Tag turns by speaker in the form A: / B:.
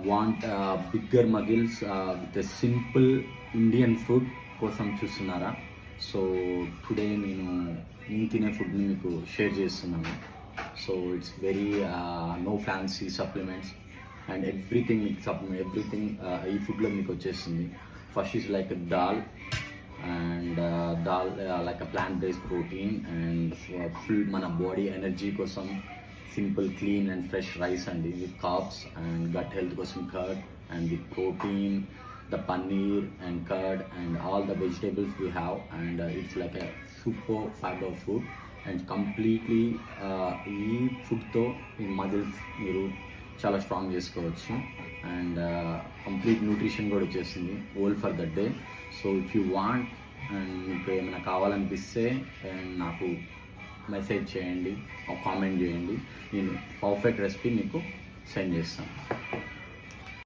A: Want bigger muscles with a simple Indian food కోసం చూస్తున్నారా? So today నేను తినే ఫుడ్ని మీకు షేర్ చేస్తున్నాను. So it's very no fancy supplements and everything మీకు ఎవ్రీథింగ్ ఈ ఫుడ్లో మీకు వచ్చేస్తుంది. First is like dal and dal like a plant based protein and full మన బాడీ ఎనర్జీ కోసం simple clean and fresh rice అండి, with carbs and gut health కోసం curd and with protein, the paneer and curd and all the vegetables we have, and it's like a super fiber food and completely ఈ ఫుడ్తో మీ muscles మీరు చాలా strong చేసుకోవచ్చు and complete nutrition కూడా వచ్చేస్తుంది all for the day. So if you want and మీకు ఏమైనా కావాలనిపిస్తే and నాకు మెసేజ్ చేయండి, కామెంట్ చేయండి, నేను పర్ఫెక్ట్ రెసిపీ మీకు సెండ్ చేస్తాను.